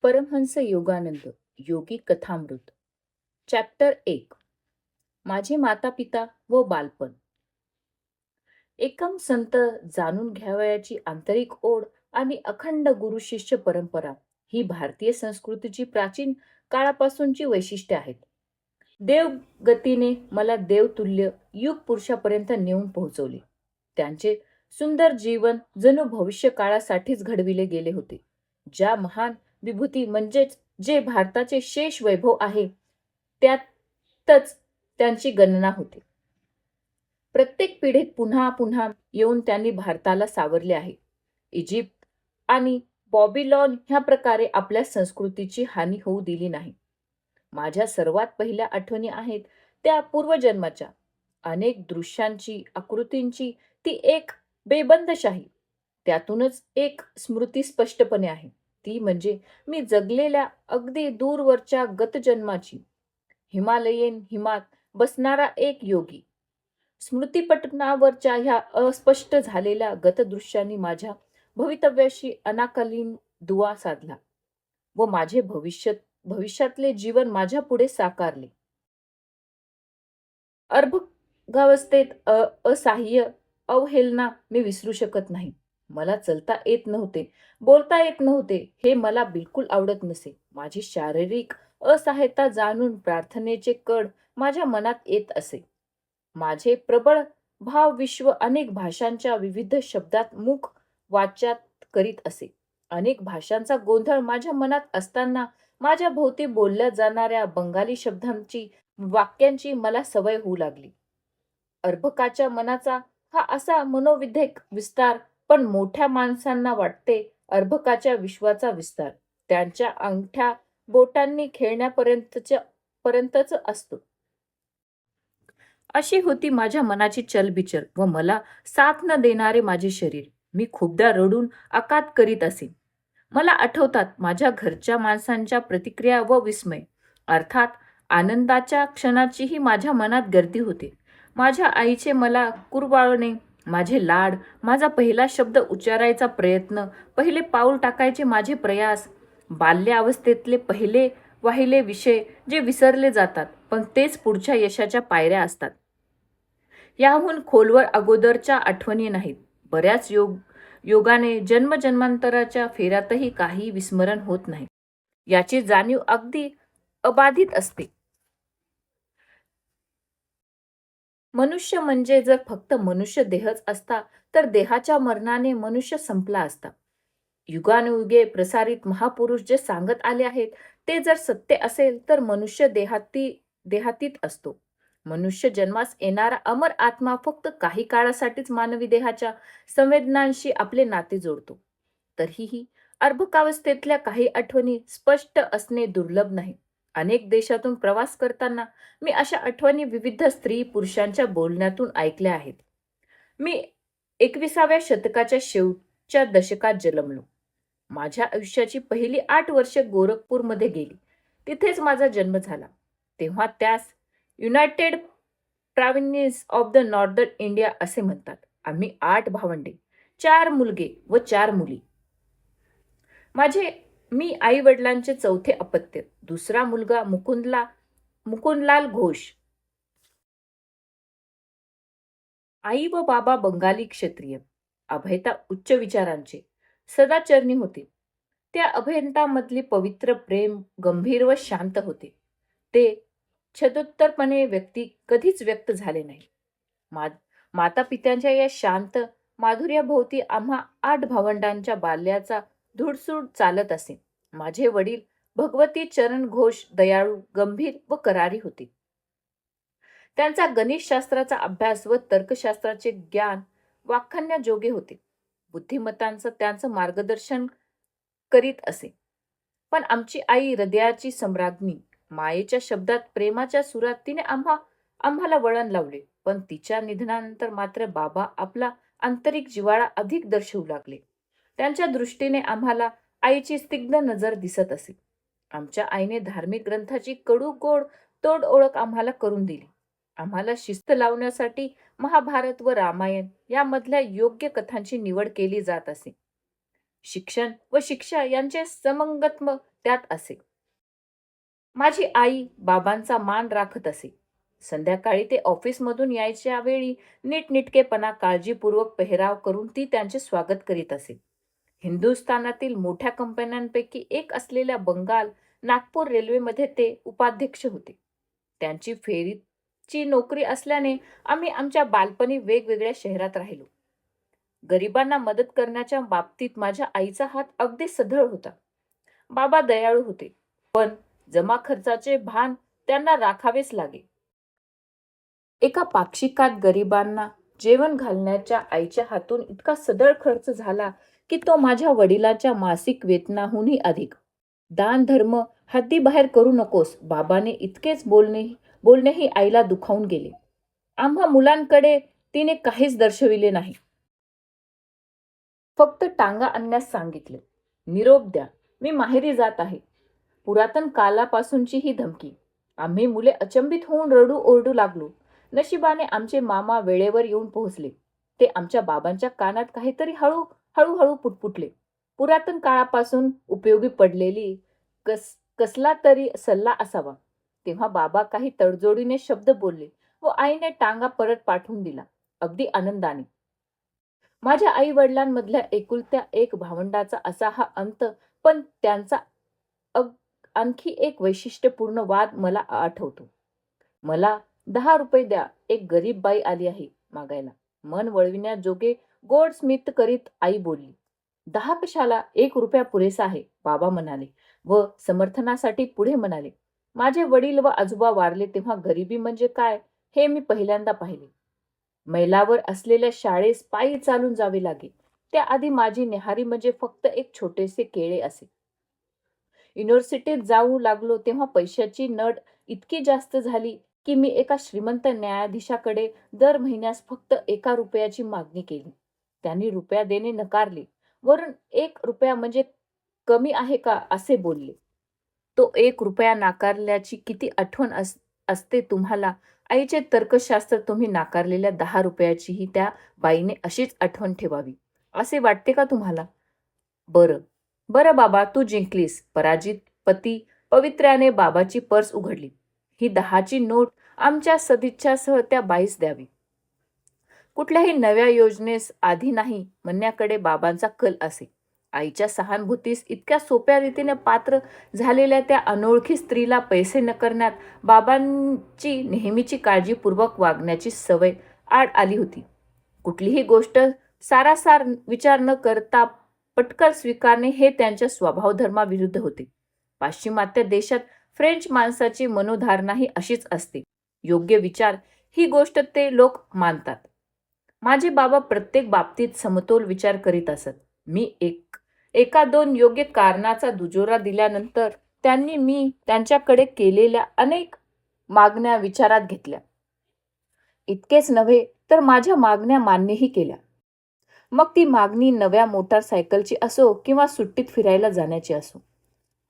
परमहंस योगानंद योगी कथामृत chapter 1 माझे माता पिता व बालपण. एकम संत जाणून घ्यावयाची आंतरिक ओढ आणि अखंड गुरु शिष्य परंपरा ही भारतीय संस्कृतीची प्राचीन काळापासूनची वैशिष्ट्ये आहेत. देव गतीने मला देवतुल्य युग पुरुषापर्यंत नेऊन पोहोचवले. त्यांचे सुंदर जीवन जणू भविष्य काळासाठीच घडविले गेले होते. ज्या महान विभूती म्हणजेच जे भारताचे शेष वैभव आहे त्यातच त्यांची गणना होते. प्रत्येक पिढीत पुन्हा पुन्हा येऊन त्यांनी भारताला सावरले आहे. इजिप्त आणि बॉबिलॉन ह्या प्रकारे आपल्या संस्कृतीची हानी होऊ दिली नाही. माझ्या सर्वात पहिल्या आठवणी आहेत त्या पूर्वजन्माच्या. अनेक दृश्यांची आकृतींची ती एक बेबंदशाही. त्यातूनच एक स्मृती स्पष्टपणे आहे. ती म्हणजे मी जगलेल्या अगदी दूरवरच्या गतजन्माची. हिमालयीन हिमात बसणारा एक योगी. स्मृतिपटलावरच्या ह्या अस्पष्ट झालेल्या गतदृश्यांनी माझ्या भवितव्याशी अनाकलीन दुवा साधला व माझे भविष्यातले जीवन माझ्या पुढे साकारले. अर्भकावस्थेत असहाय्य अवहेलना मी विसरू शकत नाही. मला चलता येत नव्हते, बोलता येत नव्हते, हे मला बिलकुल आवडत नसे. माझी शारीरिक असहायता जाणून प्रार्थनेचे कड माझ्या मनात येत असे. माझे प्रबळ भावविश्व अनेक भाषांच्या विविध शब्दात मुख वाच्यात करीत असे. अनेक भाषांचा गोंधळ माझ्या मनात असताना माझ्या भोवती बोलल्या जाणाऱ्या बंगाली शब्दांची वाक्यांची मला सवय होऊ लागली. अर्भकाच्या मनाचा हा असा मनोविधेक विस्तार पण मोठ्या माणसांना वाटते अर्भकाच्या विश्वाचा विस्तार त्यांच्या अंगठ्या बोटांनी पर्यंतच असतो. अशी होती माझ्या मनाची चलबिचल व मला साथ न देणारे माझे शरीर. मी खूपदा रडून आकात करीत असे. मला आठवतात माझ्या घरच्या माणसांच्या प्रतिक्रिया व विस्मय. अर्थात आनंदाच्या क्षणाचीही माझ्या मनात गर्दी होते. माझ्या आईचे मला कुरवाळणे, माझे लाड, माझा पहिला शब्द उच्चारायचा प्रयत्न, पहिले पाऊल टाकायचे माझे प्रयास, बाल्यावस्थेतले पहिले वाहिले विषय जे विसरले जातात पण तेच पुढच्या यशाच्या पायऱ्या असतात. याहून खोलवर अगोदरच्या आठवणी नाहीत. बऱ्याच योगाने जन्मजन्मांतराच्या फेऱ्यातही काही विस्मरण होत नाही. याची जाणीव अगदी अबाधित असते. मनुष्य म्हणजे जर फक्त मनुष्य देहच असता तर देहाच्या मरणाने मनुष्य संपला असता. युगानुयुगे प्रसारित महापुरुष जे सांगत आले आहेत ते जर सत्य असेल तर मनुष्य देहातीत असतो. मनुष्य जन्मास येणारा अमर आत्मा फक्त काही काळासाठीच मानवी देहाच्या संवेदनांशी आपले नाते जोडतो. तरीही अर्भकावस्थेतल्या काही आठवणी स्पष्ट असणे दुर्लभ नाही. अनेक देशातून प्रवास करताना मी अशा आठवणी विविध स्त्री पुरुषांच्या बोलण्यातून ऐकल्या आहेत. मी 21व्या शतकाच्या शेवटच्या दशकात जन्मलो. माझ्या आयुष्याची पहिली 8 वर्षे गोरखपूरमध्ये गेली. तिथेच माझा जन्म झाला. तेव्हा त्यास United Provinces of the Northern India असे म्हणतात. आम्ही 8 भावंडे, 4 मुलगे व 4 मुली. मी आई वडिलांचे चौथे अपत्य. दुसरा मुलगा मुकुंदलाल घोष. आई व बाबा बंगाली क्षत्रिय. अभयता उच्च विचारांचे, सदाचरणी होते. त्या अभयतामधले पवित्र प्रेम गंभीर व शांत होते. ते छदोत्तरपणे कधीच व्यक्त झाले नाही. माता पित्यांच्या या शांत माधुर्याभोवती आम्हा 8 भावंडांच्या बाल्याचा धुडसूड चालत असे. माझे वडील भगवती चरण घोष दयाळू, गंभीर व करारी होते. त्यांचा गणितशास्त्राचा अभ्यास व तर्कशास्त्राचे ज्ञान वाखाणण्याजोगे होते. बुद्धिमत्तांचं त्यांचं मार्गदर्शन करीत असे. पण आमची आई हृदयाची सम्राज्ञी. मायेच्या शब्दात, प्रेमाच्या सुरात तिने आम्हाला वळण लावले. पण तिच्या निधनानंतर मात्र बाबा आपला आंतरिक जिव्हाळा अधिक दर्शवू लागले. त्यांच्या दृष्टीने आम्हाला आईची स्निग्ध नजर दिसत असे. आमच्या आईने धार्मिक ग्रंथाची कडू गोड तोड ओळख आम्हाला करून दिली. आम्हाला शिस्त लावण्यासाठी महाभारत व रामायण यामधल्या योग्य कथांची निवड केली जात असे. शिक्षण व शिक्षा यांचे समंगत्व त्यात असे. माझी आई बाबांचा मान राखत असे. संध्याकाळी ते ऑफिसमधून यायच्या वेळी नीटनेटकेपणा काळजीपूर्वक पेहराव करून ती त्यांचे स्वागत करीत असे. हिंदुस्थानातील मोठ्या कंपन्यांपैकी एक असलेल्या बंगाल नागपूर रेल्वेमध्ये ते उपाध्यक्ष होते. त्यांची फेरीची नोकरी असल्याने आम्ही आमच्या बालपणी वेगवेगळ्या शहरात राहिलो. गरिबांना मदत करण्याच्या बाबतीत माझ्या आईचा हात अगदी सढळ होता. बाबा दयाळू होते, पण जमा खर्चाचे भान त्यांना राखावेच लागे. एका पाक्षिकात गरिबांना जेवण घालण्याच्या आईच्या हातून इतका सढळ खर्च झाला की तो माझ्या वडिलांच्या मासिक वेतनाहूनही अधिक. दान धर्म हद्दीबाहेर करू नकोस बाबाने इतकेच बोलणेही आईला दुखावून गेले. आम्हा मुलांकडे तिने काहीच दर्शविले नाही. फक्त टांगा आणण्यास सांगितले. निरोप द्या, मी माहेरी जात आहे. पुरातन कालापासूनची ही धमकी. आम्ही मुले अचंबित होऊन रडू ओरडू लागलो. नशिबाने आमचे मामा वेळेवर येऊन पोहोचले. ते आमच्या बाबांच्या कानात काहीतरी हळूहळू पुटपुटले. पुरातन काळापासून उपयोगी पडलेली कसला तरी सल्ला असावा. तेव्हा बाबा काही तडजोडीने शब्द बोलले व आईने टांगा परत पाठवून दिला, अगदी आनंदाने. माझ्या आई वडिलांमधल्या एकुलत्या एक भावंडाचा असा हा अंत. पण त्यांचा आणखी एक वैशिष्ट्यपूर्ण वाद मला आठवतो. मला 10 रुपये द्या, एक गरीब बाई आली आहे मागायला. मन वळविण्याजोगे गोड स्मित करीत आई बोलली. 10 कशाला, 1 रुपया पुरेसा आहे, बाबा म्हणाले व समर्थनासाठी पुढे म्हणाले. माझे वडील व आजोबा वारले तेव्हा गरिबी म्हणजे काय हे मी पहिल्यांदा पाहिले. मैलावर असलेल्या शाळेस पायी चालून जावे लागे. त्याआधी माझी न्याहारी म्हणजे फक्त एक छोटेसे केळे असे. युनिव्हर्सिटीत जाऊ लागलो तेव्हा पैशाची नड इतकी जास्त झाली की मी एका श्रीमंत न्यायाधीशाकडे दर महिन्यास फक्त 1 रुपयाची मागणी केली. त्यांनी रुपया देणे नकारले. वरून 1 रुपया म्हणजे कमी आहे का असे बोलले. तो 1 रुपया नाकारल्याची किती आठवण असते तुम्हाला. आईचे तर्कशास्त्र तुम्ही नाकारलेल्या 10 रुपयाचीही त्या बाईने अशीच आठवण ठेवावी असे वाटते का तुम्हाला? बरं बरं बाबा, तू जिंकलीस. पराजित पती पवित्र्याने बाबाची पर्स उघडली. ही 10ची नोट आमच्या सदिच्छासह त्या बाईस द्यावी. कुठल्याही नव्या योजनेस आधी नाही म्हणण्याकडे बाबांचा कल असे. आईच्या सहानुभूतीस इतक्या सोप्या रीतीने पात्र झालेल्या त्या अनोळखी स्त्रीला पैसे न करण्यात बाबांची नेहमीची काळजीपूर्वक वागण्याची सवय आड आली होती. कुठलीही गोष्ट सारासार विचार न करता पटकन स्वीकारणे हे त्यांच्या स्वभावधर्माविरुद्ध होते. पाश्चिमात्य देशात फ्रेंच माणसाची मनोधारणाही अशीच असते. योग्य विचार ही गोष्ट ते लोक मानतात. माझे बाबा प्रत्येक बाबतीत समतोल विचार करीत असत. मी एका दोन योग्य कारणाचा दुजोरा दिल्यानंतर त्यांनी मी त्यांच्याकडे केलेल्या अनेक मागण्या विचारात घेतल्या. इतकेच नव्हे तर माझ्या मागण्या मान्यही केल्या. मग ती मागणी नव्या मोटारसायकलची असो किंवा सुट्टीत फिरायला जाण्याची असो.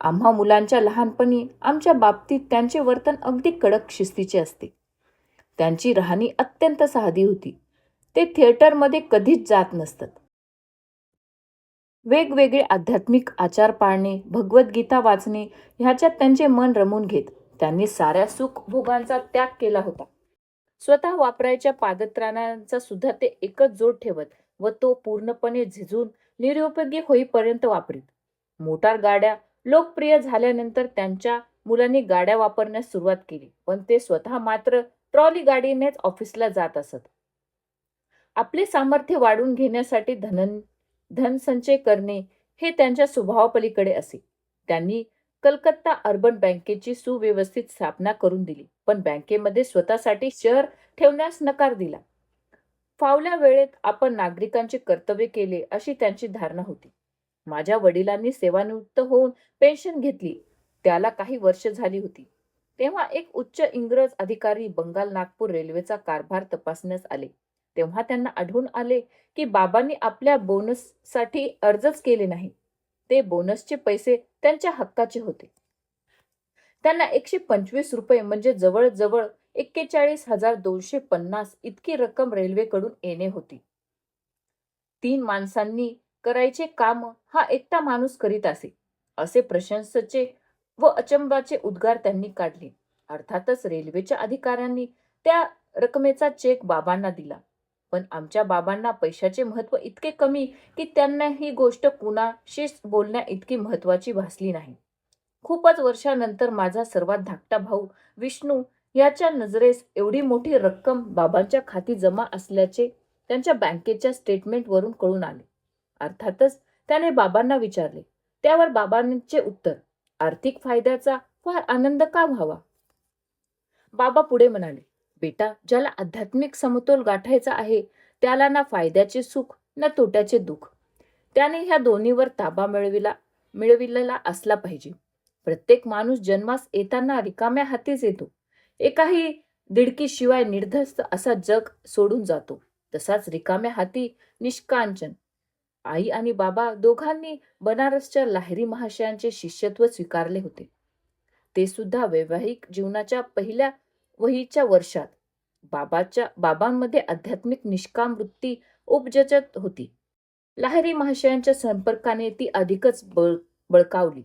आम्हा मुलांच्या लहानपणी आमच्या बाबतीत त्यांचे वर्तन अगदी कडक शिस्तीचे असते. त्यांची राहणी अत्यंत साधी होती. ते थिएटरमध्ये कधीच जात नसत. वेगवेगळे आध्यात्मिक आचार पाळणे, भगवद्गीता वाचणे ह्याच्यात त्यांचे मन रमून घेत. त्यांनी साऱ्या सुख भोगांचा त्याग केला होता. स्वतः वापरायच्या पादत्राणांचा सुद्धा ते एकच जोड ठेवत व तो पूर्णपणे झिजून निरुपयोगी होईपर्यंत वापरीत. मोटार गाड्या लोकप्रिय झाल्यानंतर त्यांच्या मुलांनी गाड्या वापरण्यास सुरुवात केली, पण ते स्वतः मात्र ट्रॉली गाडीनेच ऑफिसला जात असत. आपले सामर्थ्य वाढवून घेण्यासाठी धनसंचय करणे हे त्यांच्या स्वभावापलीकडे असे. त्यांनी कलकत्ता अर्बन बँकेची सुव्यवस्थित स्थापना करून दिली, पण बँकेमध्ये स्वतःसाठी शेअर ठेवण्यास नकार दिला. फावल्या वेळेत आपण नागरिकांचे कर्तव्य केले अशी त्यांची धारणा होती. माझ्या वडिलांनी सेवानिवृत्त होऊन पेन्शन घेतली. त्याला काही वर्ष झाली होती. तेव्हा एक उच्च इंग्रज अधिकारी बंगाल नागपूर रेल्वेचा कारभार तपासण्यास आले. तेव्हा त्यांना आढळून आले की बाबांनी आपल्या बोनससाठी अर्जच केले नाही. ते बोनसचे पैसे त्यांच्या हक्काचे होते. त्यांना 125 रुपये म्हणजे जवळजवळ 41,250 इतकी रक्कम रेल्वेकडून येणे होती. 3 माणसांनी करायचे काम हा एकटा माणूस करीत असे. असे प्रशंसेचे व अचंबाचे उद्गार त्यांनी काढले. अर्थातच रेल्वेच्या अधिकाऱ्यांनी त्या रकमेचा चेक बाबांना दिला. पण आमच्या बाबांना पैशाचे महत्त्व इतके कमी की त्यांना ही गोष्ट कुणाशीच बोलण्या इतकी महत्त्वाची भासली नाही. खूपच वर्षानंतर माझा सर्वात धाकटा भाऊ विष्णू याच्या नजरेस एवढी मोठी रक्कम बाबांच्या खाती जमा असल्याचे त्यांच्या बँकेच्या स्टेटमेंटवरून कळून आले. अर्थातच त्याने बाबांना विचारले. त्यावर बाबांचे उत्तर, आर्थिक फायद्याचा फार आनंद का व्हावा? बाबा पुढे म्हणाले, बेटा, ज्याला आध्यात्मिक समतोल गाठायचा आहे त्याला ना फायद्याचे सुख ना तोट्याचे दुःख. त्याने ह्या दोन्हीवर ताबा मिळविलेला असला पाहिजे. प्रत्येक माणूस जन्मास येताना रिकाम्या हातीच येतो. एकाही दिडकीशिवाय निर्धस्त असा जग सोडून जातो. तसाच रिकाम्या हाती निष्कांचन. आई आणि बाबा दोघांनी बनारसच्या लाहिरी महाशयांचे शिष्यत्व स्वीकारले होते. ते सुद्धा वैवाहिक जीवनाच्या पहिल्या वहीच्या वर्षात. बाबांमध्ये आध्यात्मिक निष्काम वृत्ती उपजत होती. लाहिरी महाशयांच्या संपर्काने ती अधिकच बळकावली.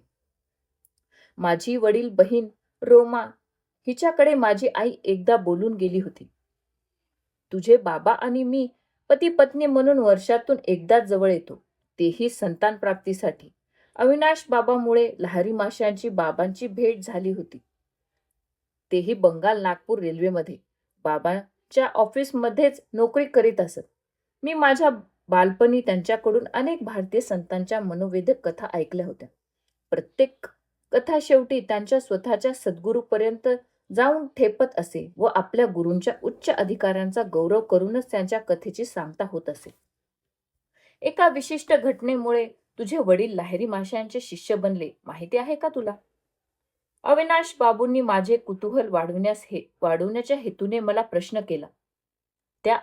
माझी वडील बहीण रोमा हिच्याकडे माझी आई एकदा बोलून गेली होती. तुझे बाबा आणि मी पती पत्नी म्हणून वर्षातून एकदाच जवळ येतो, तेही संतान प्राप्तीसाठी. अविनाश बाबामुळे लाहिरी माशांची बाबांची भेट झाली होती. तेही बंगाल नागपूर रेल्वेमध्ये बाबांच्या ऑफिसमध्येच नोकरी करीत असत. मी माझ्या बालपणी त्यांच्याकडून अनेक भारतीय संतांच्या मनोवेधक कथा ऐकल्या होत्या. प्रत्येक कथा शेवटी त्यांच्या स्वतःच्या सद्गुरूपर्यंत जाऊन ठेपत असे व आपल्या गुरूंच्या उच्च अधिकाऱ्यांचा गौरव करूनच त्यांच्या कथेची सांगता होत असे. एका विशिष्ट घटनेमुळे तुझे वडील लाहिरी माशांचे शिष्य बनले, माहिती आहे का तुला? अविनाश बाबूंनी माझे कुतूहल वाढवण्याच्या हेतूने मला प्रश्न केला. त्या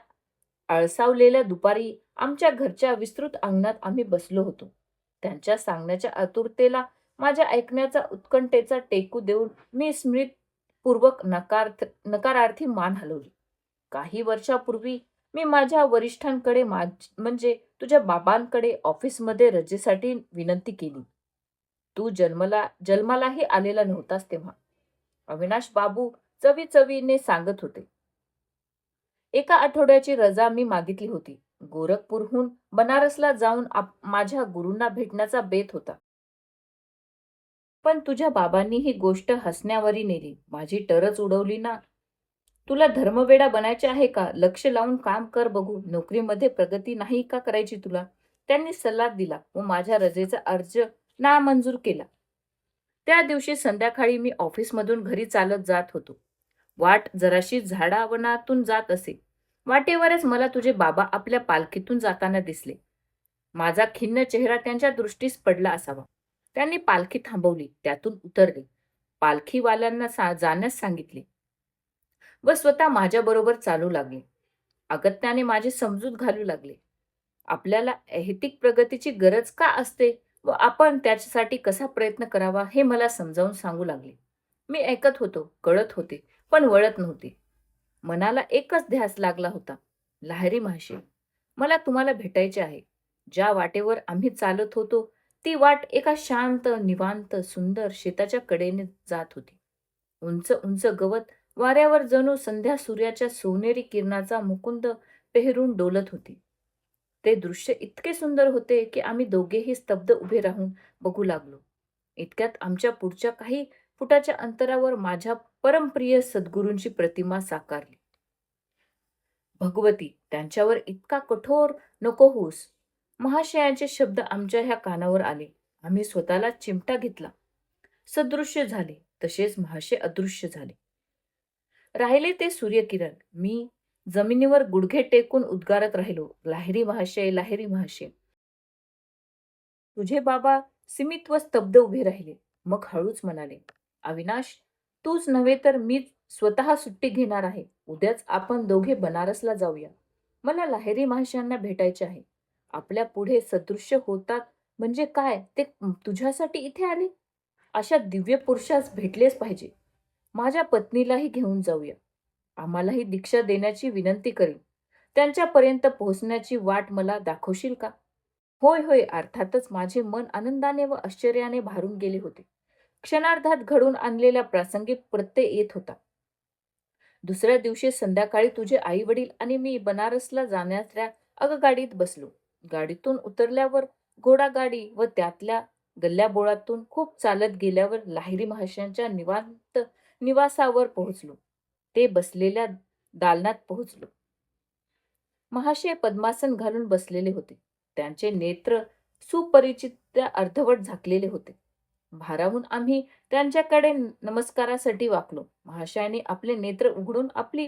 आळसावलेल्या दुपारी आमच्या घरच्या विस्तृत अंगणात आम्ही बसलो होतो. त्यांच्या सांगण्याच्या आतुरतेला माझ्या ऐकण्याचा उत्कंठेचा टेकू देऊन मी स्मृतपूर्वक नकारार्थी मान हलवली. काही वर्षापूर्वी मी माझ्या वरिष्ठांकडे म्हणजे तुझ्या बाबांकडे ऑफिसमध्ये रजेसाठी विनंती केली. तू जन्मालाही आलेला नव्हतास तेव्हा. अविनाश बाबू चवीचवीने सांगत होते. एका आठवड्याची रजा मी मागितली होती. गोरखपूरहून बनारसला जाऊन माझ्या गुरूंना भेटण्याचा बेत होता. पण तुझ्या बाबांनी ही गोष्ट हसण्यावरी नेली. माझी टरच उडवली ना. तुला धर्मवेडा बनायचे आहे का? लक्ष लावून काम कर बघू. नोकरीमध्ये प्रगती नाही का करायची तुला? त्यांनी सल्ला दिला व माझ्या रजेचा अर्ज नामंजूर केला. त्या दिवशी संध्याकाळी मी ऑफिसमधून घरी चालत जात होतो. वाट जराशी झाडावनातून जात असे. वाटेवरच मला तुझे बाबा आपल्या पालखीतून जाताना दिसले. माझा खिन्न चेहरा त्यांच्या दृष्टीस पडला असावा. त्यांनी पालखी थांबवली, त्यातून उतरले, पालखीवाल्यांना जाण्यास सांगितले व स्वतः माझ्याबरोबर चालू लागले. अगत्याने माझी समजूत घालू लागले. आपल्याला ऐहिक प्रगतीची गरज का असते व आपण त्याच्यासाठी कसा प्रयत्न करावा हे मला समजावून सांगू लागले. मी ऐकत होतो, कळत होते, पण वळत नव्हते. मनाला एकच ध्यास लागला होता. लाहिरी महाशय, मला तुम्हाला भेटायचे आहे. ज्या वाटेवर आम्ही चालत होतो ती वाट एका शांत, निवांत, सुंदर शेताच्या कडेने जात होती. उंच उंच गवत वाऱ्यावर जणू संध्या सूर्याच्या सोनेरी किरणाचा मुकुंद पेहरून डोलत होती. ते दृश्य इतके सुंदर होते की आम्ही दोघेही स्तब्ध उभे राहून बघू लागलो. इतक्यात आमच्या पुढच्या काही फुटाच्या अंतरावर माझ्या परमप्रिय सद्गुरूंची प्रतिमा साकारली. भगवती, त्यांच्यावर इतका कठोर नको होऊस. महाशयांचे शब्द आमच्या ह्या कानावर आले. आम्ही स्वतःला चिमटा घेतला. सदृश्य झाले, तसेच महाशय अदृश्य झाले. राहिले ते सूर्यकिरण. मी जमिनीवर गुडघे टेकून उद्गारत राहिलो, लाहिरी महाशय, लाहिरी महाशय. तुझे बाबा सीमित व स्तब्ध उभे राहिले. मग हळूच म्हणाले, अविनाश, तूच नव्हे तर मीच स्वतः सुट्टी घेणार आहे. उद्याच आपण दोघे बनारसला जाऊया. मला लाहिरी महाशयांना भेटायचे आहे. आपल्या पुढे सदृश्य होतात म्हणजे काय ते तुझ्यासाठी इथे आले? अशा दिव्य पुरुषास भेटलेच पाहिजे. माझ्या पत्नीलाही घेऊन जाऊया. आम्हालाही दीक्षा देण्याची विनंती करीन. त्यांच्यापर्यंत पोहोचण्याची वाट मला दाखवशील का? होय होय, अर्थातच माझे मन आनंदाने व आश्चर्याने भारून गेले होते. क्षणार्धात घडून आणलेल्या प्रासंगिक प्रत्यय येत होता. दुसऱ्या दिवशी संध्याकाळी तुझे आई वडील आणि मी बनारसला जाण्याच्या आगगाडीत बसलो. गाडीतून उतरल्यावर घोडागाडी व त्यातल्या गल्ल्याबोळातून खूप चालत गेल्यावर लाहिरी महाशयांच्या निवांत निवासावर पोहोचलो. ते बसलेल्या दालनात पोहोचलो. महाशय पद्मासन घालून बसलेले होते. त्यांचे नेत्र सुपरिचित अर्धवट झाकलेले होते. भारावून आम्ही त्यांच्याकडे नमस्कारासाठी वाकलो. महाशयाने आपले नेत्र उघडून आपली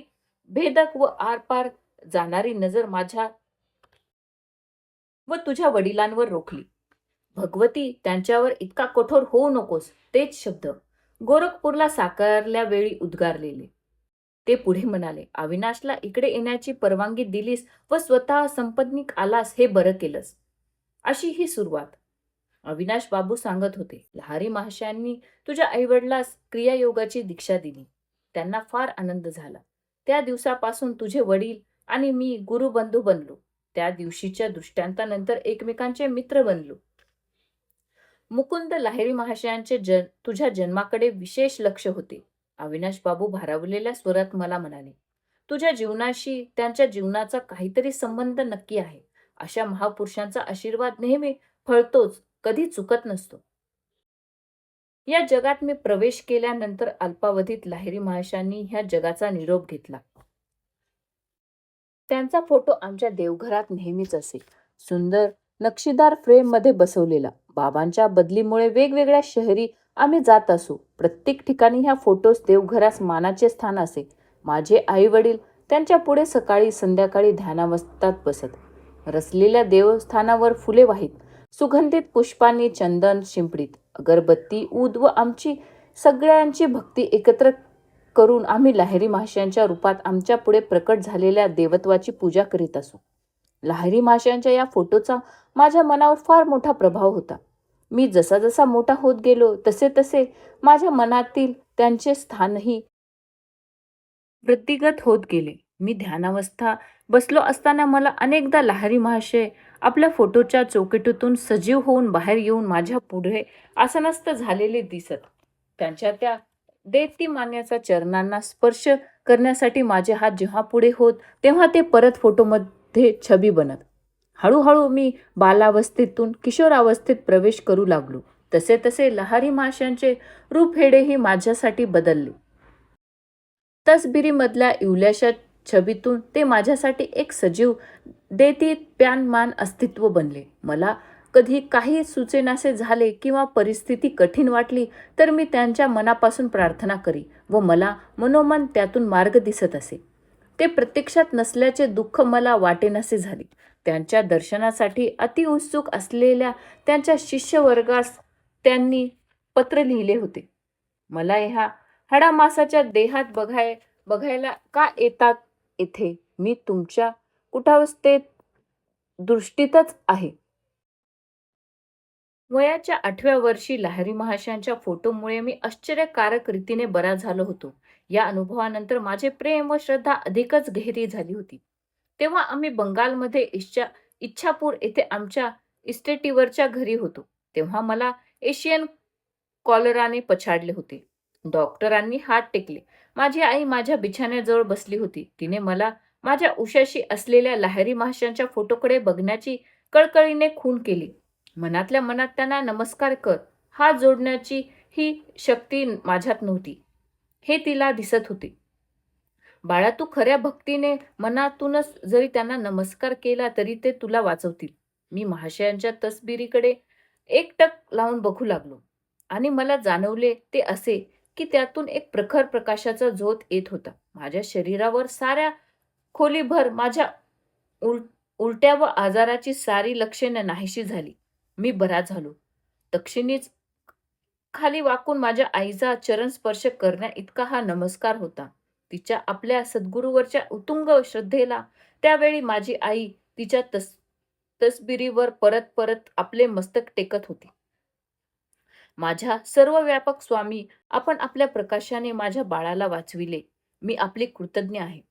भेदक व आरपार जाणारी नजर माझ्या व तुझ्या वडिलांवर रोखली. भगवती, त्यांच्यावर इतका कठोर होऊ नकोस. तेच शब्द गोरखपूरला साकारल्या वेळी उद्गारलेले. ते पुढे म्हणाले, अविनाशला इकडे येण्याची परवानगी दिलीस व स्वतः संपत्नीक आलास हे बरं केलंस. अशी ही सुरुवात. अविनाश बाबू सांगत होते, लहारी महाशयांनी तुझ्या आईवडिलास क्रियायोगाची दीक्षा दिली. त्यांना फार आनंद झाला. त्या दिवसापासून तुझे वडील आणि मी गुरुबंधू बनलो. त्या दिवशीच्या दृष्टांतानंतर एकमेकांचे मित्र बनलो. मुकुंद लाहिरी महाशयांचे तुझ्या जन्माकडे विशेष लक्ष होते. अविनाश बाबू भारावलेल्या स्वरात मला म्हणाले, तुझ्या जीवनाशी त्यांच्या जीवनाचा काहीतरी संबंध नक्की आहे. अशा महापुरुषांचा आशीर्वाद नेहमी फळतोच, कधी चुकत नसतो. या जगात मी प्रवेश केल्यानंतर अल्पावधीत लाहिरी महाशयांनी ह्या जगाचा निरोप घेतला. त्यांचा फोटो आमच्या देवघरात नेहमीच असे. सुंदर नक्षीदार फ्रेममध्ये बसवलेला. बाबांच्या बदलीमुळे वेगवेगळ्या शहरी आम्ही जात असू. प्रत्येक ठिकाणी ह्या फोटोस देवघरास मानाचे स्थान असे. माझे आई वडील त्यांच्या पुढे सकाळी संध्याकाळी ध्यानावस्थात बसत. रचलेल्या देवस्थानावर फुले वाहीत, सुगंधित पुष्पांनी चंदन शिंपडीत, अगरबत्ती ऊद व आमची सगळ्यांची भक्ती एकत्र करून आम्ही लाहिरी महाशयांच्या रूपात आमच्या पुढे प्रकट झालेल्या देवत्वाची पूजा करीत असू. लाहिरी महाशयांच्या या फोटोचा माझ्या मनावर फार मोठा प्रभाव होता. मी जसा जसा मोठा होत गेलो तसे तसे माझ्या मनातील त्यांचे स्थानही वृद्धिगत होत गेले. मी ध्यानावस्था बसलो असताना मला अनेकदा लाहिरी महाशय आपल्या फोटोच्या चौकटीतून सजीव होऊन बाहेर येऊन माझ्या पुढे आसनस्थ झालेले दिसत. त्यांच्या त्या दैत्यमान्याचा चरणांना स्पर्श करण्यासाठी माझे हात जेव्हा पुढे होत तेव्हा ते परत फोटोमध्ये छबी बनत. हळूहळू मी बालावस्थेतून किशोरावस्थेत प्रवेश करू लागलो. तसे तसे लहारी महाशयांचे रूपहेडेही माझ्यासाठी बदलले. तसबिरीमधल्या इवल्याशा छबीतून ते माझ्यासाठी एक सजीव दैदिप्यमान अस्तित्व बनले. मला कधी काही सुचेनासे झाले किंवा परिस्थिती कठीण वाटली तर मी त्यांच्या मनापासून प्रार्थना करी व मला मनोमन त्यातून मार्ग दिसत असे. ते प्रत्यक्षात नसल्याचे दुःख मला वाटेनासे झाले. त्यांच्या दर्शनासाठी अतिउत्सुक असलेल्या त्यांच्या शिष्यवर्गास त्यांनी पत्र लिहिले होते. मला ह्या हाडामासाच्या देहात बघायला का येतात येथे? मी तुमच्या कुठावस्थेत दृष्टीतच आहे. वयाच्या 8व्या वर्षी लाहिरी महाशयांच्या फोटोमुळे मी आश्चर्यकारक रीतीने बरा झालो होतो. या अनुभवानंतर माझे प्रेम व श्रद्धा अधिकच गहिरी झाली होती. तेव्हा आम्ही बंगालमध्ये इच्छापूर येथे आमच्या इस्टेटीवरच्या घरी होतो. तेव्हा मला एशियन कॉलराने पछाडले होते. डॉक्टरांनी हात टेकले. माझी आई माझ्या बिछाण्याजवळ बसली होती. तिने मला माझ्या उशाशी असलेल्या लाहिरी महाशयांच्या फोटोकडे बघण्याची कळकळीने खूण केली. मनातल्या मनात त्यांना नमस्कार कर, हात जोडण्याची ही शक्ती माझ्यात नव्हती हे तिला दिसत होते. बाळा, तू खऱ्या भक्तीने मनातूनच जरी त्यांना नमस्कार केला तरी ते तुला वाचवतील. मी महाशयांच्या तसबिरीकडे एकटक लावून बघू लागलो आणि मला जाणवले ते असे की त्यातून एक प्रखर प्रकाशाचा झोत येत होता. माझ्या शरीरावर साऱ्या खोलीभर माझ्या उलट्या व आजाराची सारी लक्षणे नाहीशी झाली. मी बरा झालो. तक्षणीच खाली वाकून माझ्या आईचा चरण स्पर्श करण्या इतका हा नमस्कार होता. तिच्या आपल्या सद्गुरूवरच्या उत्तुंग श्रद्धेला त्यावेळी माझी आई तिच्या तसबिरीवर परत परत आपले मस्तक टेकत होती. माझ्या सर्वव्यापक स्वामी, आपण आपल्या प्रकाशाने माझ्या बाळाला वाचविले. मी आपले कृतज्ञ आहे.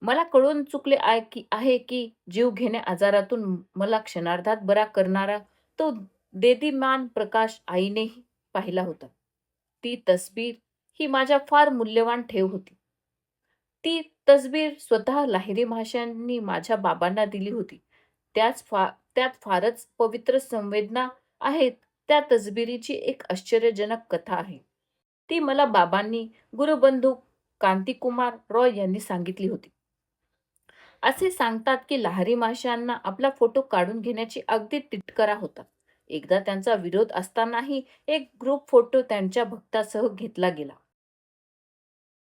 मला कळून चुकले आहे की जीवघेण्या आजारातून मला क्षणार्धात बरा करणारा तो देदीप्यमान प्रकाश आईनेही पाहिला होता. ती तसबीर ही माझ्या फार मूल्यवान ठेव होती. ती तसबीर स्वतः लाहिरी महाशयांनी माझ्या बाबांना दिली होती. त्यात फारच पवित्र संवेदना आहेत. त्या तसबिरीची एक आश्चर्यजनक कथा आहे. ती मला बाबांनी गुरुबंधू कांतिकुमार रॉय यांनी सांगितली होती. असे सांगतात की लाहिरी महाशयांना आपला फोटो काढून घेण्याची अगदी तिटकारा होता. एकदा त्यांचा विरोध असतानाही एक ग्रुप फोटो त्यांच्या भक्तासह घेतला गेला.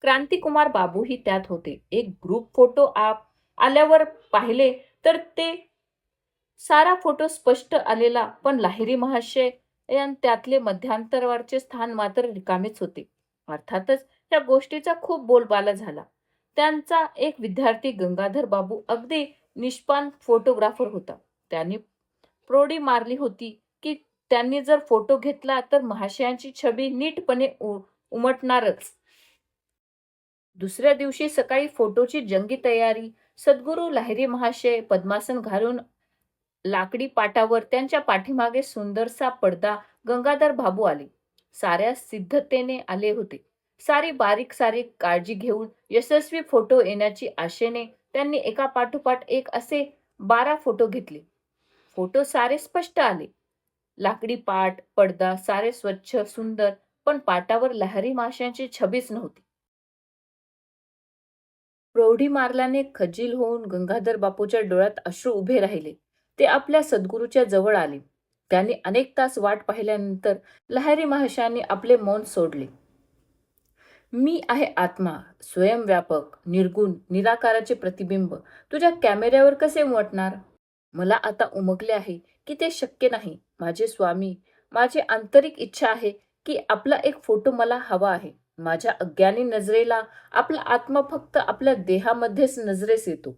क्रांतिकुमार बाबूही त्यात होते. एक ग्रुप फोटो आल्यावर पाहिले तर ते सारा फोटो स्पष्ट आलेला, पण लाहिरी महाशय त्यातले मध्यांतरवरचे स्थान मात्र रिकामेच होते. अर्थातच या गोष्टीचा खूप बोलबाला झाला. त्यांचा एक विद्यार्थी गंगाधर बाबू अगदी निष्पान फोटोग्राफर होता. त्यांनी प्रोडी मारली होती की त्यांनी जर फोटो घेतला तर महाशयांची छबी नीटपणे उमटणारच. दुसऱ्या दिवशी सकाळी फोटोची जंगी तयारी. सद्गुरू लाहिरी महाशय पद्मासन घालून लाकडी पाटावर, त्यांच्या पाठीमागे सुंदरसा पडदा. गंगाधर बाबू आले. साऱ्या सिद्धतेने आले होते. सारी बारीक सारीक काळजी घेऊन यशस्वी फोटो येण्याची आशेने त्यांनी एका पाठोपाठ एक असे 12 फोटो घेतले. फोटो सारे स्पष्ट आले. लाकडी पाट, पडदा सारे स्वच्छ सुंदर, पण पाटावर लाहिरी महाशयांची छबीच नव्हती. प्रौढी मारल्याने खजील होऊन गंगाधर बापूच्या डोळ्यात अश्रू उभे राहिले. ते आपल्या सद्गुरूच्या जवळ आले. त्यांनी अनेक तास वाट पाहिल्यानंतर लाहिरी महाशयांनी आपले मौन सोडले. मी आहे आत्मा, स्वयंव्यापक, निर्गुण, निराकाराचे प्रतिबिंब तुझ्या कॅमेऱ्यावर कसे उमटणार? मला आता उमगले आहे की ते शक्य नाही. माझे स्वामी, माझी आंतरिक इच्छा आहे की आपला एक फोटो मला हवा आहे. माझ्या अज्ञानी नजरेला आपला आत्मा फक्त आपल्या देहामध्येच नजरेस येतो.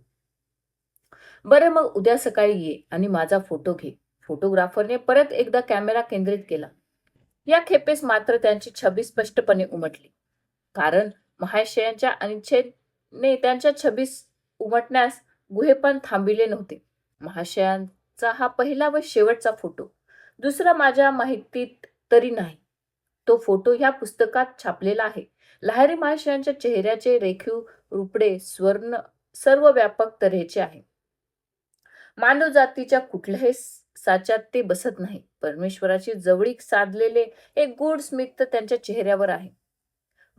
बरं, मग उद्या सकाळी ये आणि माझा फोटो घे. फोटोग्राफरने परत एकदा कॅमेरा केंद्रित केला. या खेपेस मात्र त्यांची छबी स्पष्टपणे उमटली. कारण महाशयांच्या अनिच्छेने त्यांच्या छबीस उमटण्यास गुहेपण थांबिले नव्हते. महाशयांचा हा पहिला व शेवटचा फोटो. दुसरा माझ्या माहितीत तरी नाही. तो फोटो ह्या पुस्तकात छापलेला आहे. लाहिरी महाशयांच्या चेहऱ्याचे रेखीव रुपडे स्वर्ण सर्व व्यापक तऱ्हेचे आहे. मानव जातीच्या कुठल्याही साच्यात ते बसत नाही. परमेश्वराची जवळीक साधलेले एक गूढ स्मित त्यांच्या चेहऱ्यावर आहे.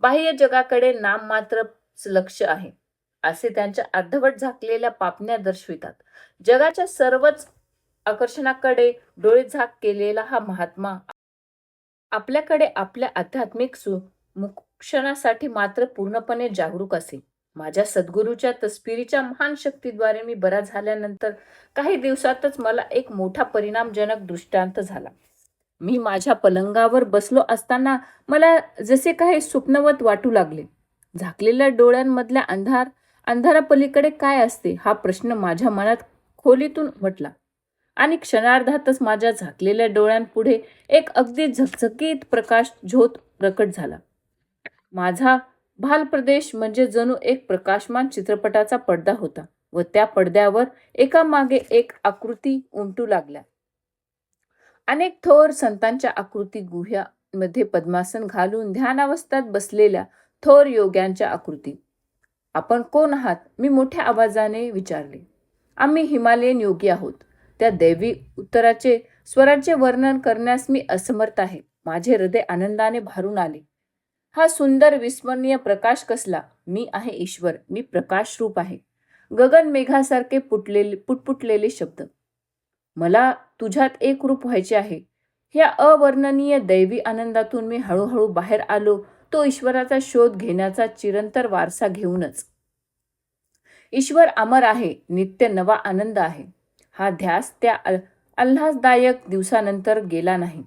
बाह्य जगाकडे नाममात्र लक्ष आहे असे त्यांच्या अर्धवट झाकलेल्या पापण्या दर्शवितात. जगाच्या सर्वच आकर्षणाकडे डोळेझाक केलेला हा महात्मा आपल्याकडे आपल्या आध्यात्मिक मोक्षणासाठी मात्र पूर्णपणे जागरूक असे. माझ्या सद्गुरूच्या तस्बिरीच्या महान शक्तीद्वारे मी बरा झाल्यानंतर काही दिवसातच मला एक मोठा परिणामजनक दृष्टांत झाला. मी माझ्या पलंगावर बसलो असताना मला जसे काही स्वप्नवत वाटू लागले. झाकलेल्या डोळ्यांमधल्या अंधारापलीकडे काय असते हा प्रश्न माझ्या मनात खोलीतून उमटला आणि क्षणार्धातच माझ्या झाकलेल्या डोळ्यांपुढे एक अगदी झकझकीत प्रकाश झोत प्रकट झाला. माझा भाल प्रदेश म्हणजे जणू एक प्रकाशमान चित्रपटाचा पडदा होता व त्या पडद्यावर एकामागे एक आकृती उमटू लागल्या. अनेक थोर संतांच्या आकृती, गुह्यामध्ये पद्मासन घालून ध्यानावस्थेत बसलेल्या थोर योग्यांच्या आकृती. आपण कोण आहात? मी मोठ्या आवाजाने विचारले. आम्ही हिमालयन योगी आहोत. त्या दैवी उत्तराचे स्वराचे वर्णन करण्यास मी असमर्थ आहे. माझे हृदय आनंदाने भरून आले. हा सुंदर विस्मरणीय प्रकाश कसला? मी आहे ईश्वर. मी प्रकाश रूप आहे. गगन मेघासारखे पुटपुटलेले शब्द. मला तुझ्यात एक रूप व्हायचे आहे. ह्या अवर्णनीय दैवी आनंदातून मी हळूहळू बाहेर आलो, तो ईश्वराचा शोध घेण्याचा चिरंतर वारसा घेऊनच. ईश्वर अमर आहे, नित्य नवा आनंद आहे. हा ध्यास त्या आल्हाददायक दिवसानंतर गेला नाही.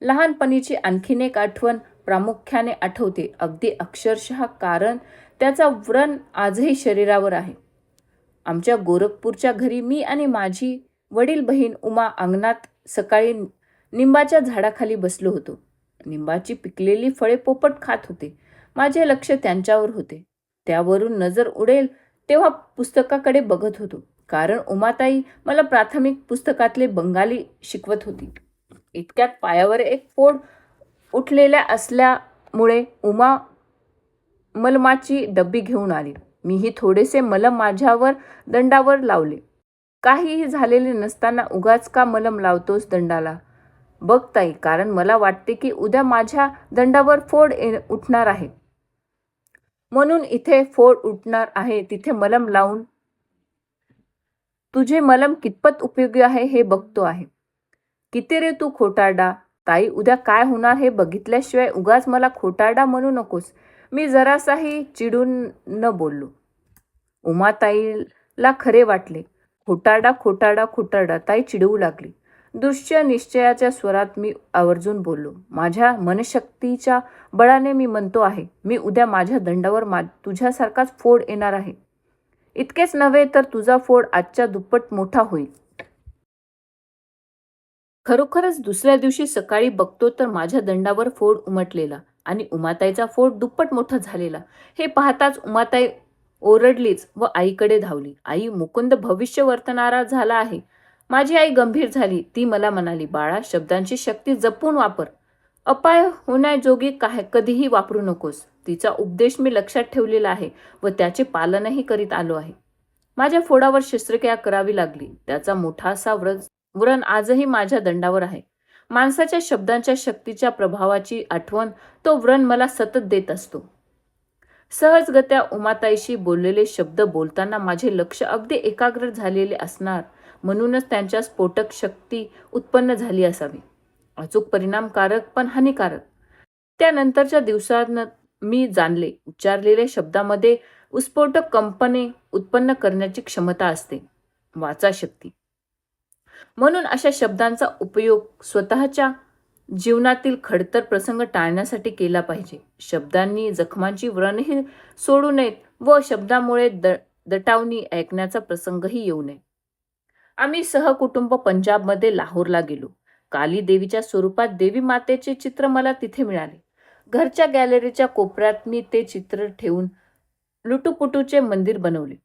लहानपणीची आणखीन एक आठवण प्रामुख्याने आठवते, अगदी अक्षरशः, कारण त्याचा व्रण आजही शरीरावर आहे. आमच्या गोरखपूरच्या घरी मी आणि माझी वडील बहीण उमा अंगणात सकाळी निंबाच्या झाडाखाली बसलो होतो. निंबाची पिकलेली फळे पोपट खात होते. माझे लक्ष त्यांच्यावर होते. त्यावरून नजर उडेल तेव्हा पुस्तकाकडे बघत होतो, कारण उमाताई मला प्राथमिक पुस्तकातले बंगाली शिकवत होती. इतक्यात पायावर एक फोड उठलेल्या असल्यामुळे उमा मलमाची डब्बी घेऊन आली. मीही थोडेसे मलम माझ्यावर दंडावर लावले. काहीही झालेले नसताना उगाच का मलम लावतोस दंडाला? बघ ताई, कारण मला वाटते की उद्या माझ्या दंडावर फोड उठणार आहे. म्हणून इथे फोड उठणार आहे तिथे मलम लावून तुझे मलम कितपत उपयोगी आहे हे बघतो आहे. किती रे तू खोटारडा? ताई, उद्या काय होणार हे बघितल्याशिवाय उगाच मला खोटारडा म्हणू नकोस. मी जरासाही चिडून न बोललो. उमाताईला खरे वाटले. खोटारडा खोटारडा खोटारडा. ताई चिडवू लागली. दृश्य निश्चयाच्या स्वरात मी आवर्जून बोललो. माझ्या मनशक्तीच्या बळाने मी म्हणतो आहे, मी उद्या माझ्या दंडावर तुझ्यासारखाच फोड येणार आहे. इतकेच नव्हे तर तुझा फोड आजच्या दुप्पट मोठा होईल. खरोखरच दुसऱ्या दिवशी सकाळी बघतो तर माझ्या दंडावर फोड उमटलेला आणि उमाताईचा फोड दुप्पट मोठा झालेला. हे पाहताच उमाताई ओरडलीच व आईकडे धावली. आई, मुकुंद भविष्य वर्तणारा झाला आहे. माझी आई गंभीर झाली. ती मला म्हणाली, बाळा, शब्दांची शक्ती जपून वापर. अपाय होण्याजोगी कधीही वापरू नकोस. तिचा उपदेश मी लक्षात ठेवलेला आहे व त्याचे पालनही करीत आलो आहे. माझ्या फोडावर शस्त्रक्रिया करावी लागली. त्याचा मोठासा व्रण आजही माझ्या दंडावर आहे. माणसाच्या शब्दांच्या शक्तीच्या प्रभावाची आठवण तो व्रण मला सतत देत असतो. सहजगत्या उमाताईशी बोललेले शब्द बोलताना माझे लक्ष अगदी एकाग्र झालेले असणार, म्हणूनच त्यांच्या स्फोटक शक्ती उत्पन्न झाली असावी. अचूक परिणामकारक पण हानिकारक. त्यानंतरच्या दिवसांत मी जाणले, उच्चारलेल्या शब्दामध्ये स्फोटक कंपने उत्पन्न करण्याची क्षमता असते. वाचा शक्ती. म्हणून अशा शब्दांचा उपयोग स्वतःच्या जीवनातील खडतर प्रसंग टाळण्यासाठी केला पाहिजे. शब्दांनी जखमांची व्रणही सोडू नयेत व शब्दामुळे दटावणी ऐकण्याचा प्रसंगही येऊ नये. आम्ही सहकुटुंब पंजाबमध्ये लाहोरला गेलो. काली देवीच्या स्वरूपात देवी मातेचे चित्र मला तिथे मिळाले. घरच्या गॅलरीच्या कोपऱ्यात मी ते चित्र ठेवून लुटूपुटूचे मंदिर बनवले.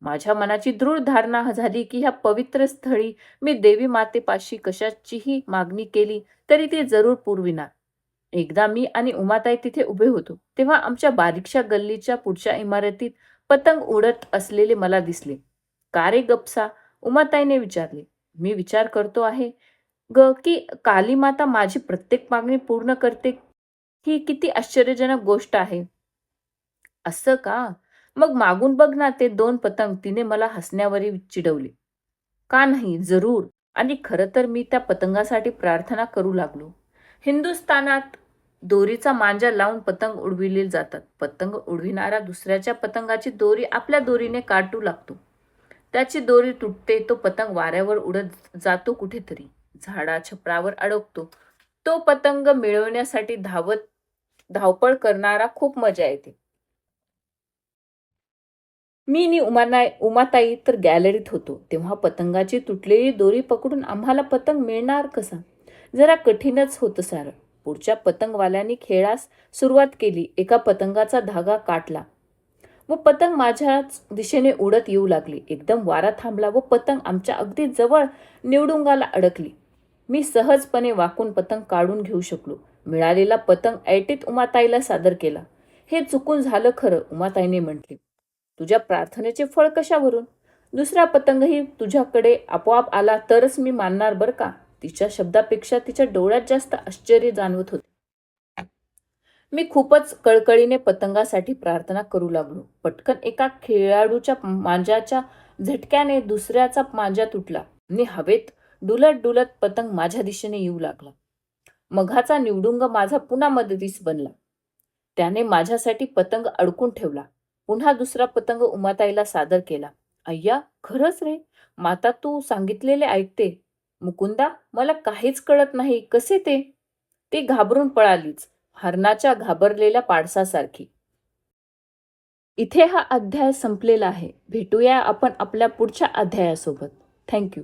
माझ्या मनाची दृढ धारणा झाली की ह्या पवित्र स्थळी मी देवी मातेपाशी कशाचीही मागणी केली तरी ती जरूर पुरविणार. एकदा मी आणि उमाताई तिथे उभे होतो तेव्हा आमच्या बारीकशा गल्लीच्या पुढच्या इमारतीत पतंग उडत असलेले मला दिसले. का रे गपसा? उमाताईने विचारले. मी विचार करतो आहे की काली माता माझी प्रत्येक मागणी पूर्ण करते. ही किती आश्चर्यजनक गोष्ट आहे. असं का? मग मागून बघ ना ते 2 पतंग. तिने मला हसण्यावरी चिडवले. का नाही, जरूर. आणि खरं तर मी त्या पतंगासाठी प्रार्थना करू लागलो. हिंदुस्थानात दोरीचा मांजा लावून पतंग उडविले जातात. पतंग उडविणारा दुसऱ्याच्या पतंगाची दोरी आपल्या दोरीने काटू लागतो. त्याची दोरी तुटते. तो पतंग वाऱ्यावर उडत जातो कुठेतरी. झाडा छपरावर अडकतो. तो पतंग मिळवण्यासाठी धावपळ करणारा खूप मजा येते. मी आणि उमाताई तर गॅलरीत होतो तेव्हा पतंगाची तुटलेली दोरी पकडून आम्हाला पतंग मिळणार कसा? जरा कठीणच होतं सारं. पुढच्या पतंगवाल्यांनी खेळास सुरुवात केली. एका पतंगाचा धागा काटला व पतंग माझ्याच दिशेने उडत येऊ लागली. एकदम वारा थांबला व पतंग आमच्या अगदी जवळ निवडुंगाला अडकली. मी सहजपणे वाकून पतंग काढून घेऊ शकलो. मिळालेला पतंग ऐटीत उमाताईला सादर केला. हे चुकून झालं खरं, उमाताईने म्हटले. तुझ्या प्रार्थनेचे फळ कशावरून? दुसरा पतंगही तुझ्याकडे आपोआप आला तरच मी मानणार बरं का. तिच्या शब्दापेक्षा तिच्या डोळ्यात जास्त आश्चर्य जाणवत होते. मी खूपच कळकळीने पतंगासाठी प्रार्थना करू लागलो. पटकन एका खेळाडूच्या मांजाच्या झटक्याने दुसऱ्याचा मांजा तुटला आणि हवेत डुलत डुलत पतंग माझ्या दिशेने येऊ लागला. मघाचा निवडुंग माझा पुन्हा मदतीस बनला. त्याने माझ्यासाठी पतंग अडकून ठेवला. पुन्हा दुसरा पतंग उमाताईला सादर केला. अय्या, खरंच रे, माता तू सांगितलेले ऐकते. मुकुंदा, मला काहीच कळत नाही कसे ते? ती घाबरून पळालीच, हरणाच्या घाबरलेल्या पाडसासारखी. इथे हा अध्याय संपलेला आहे. भेटूया आपण आपल्या पुढच्या अध्यायासोबत. थँक्यू.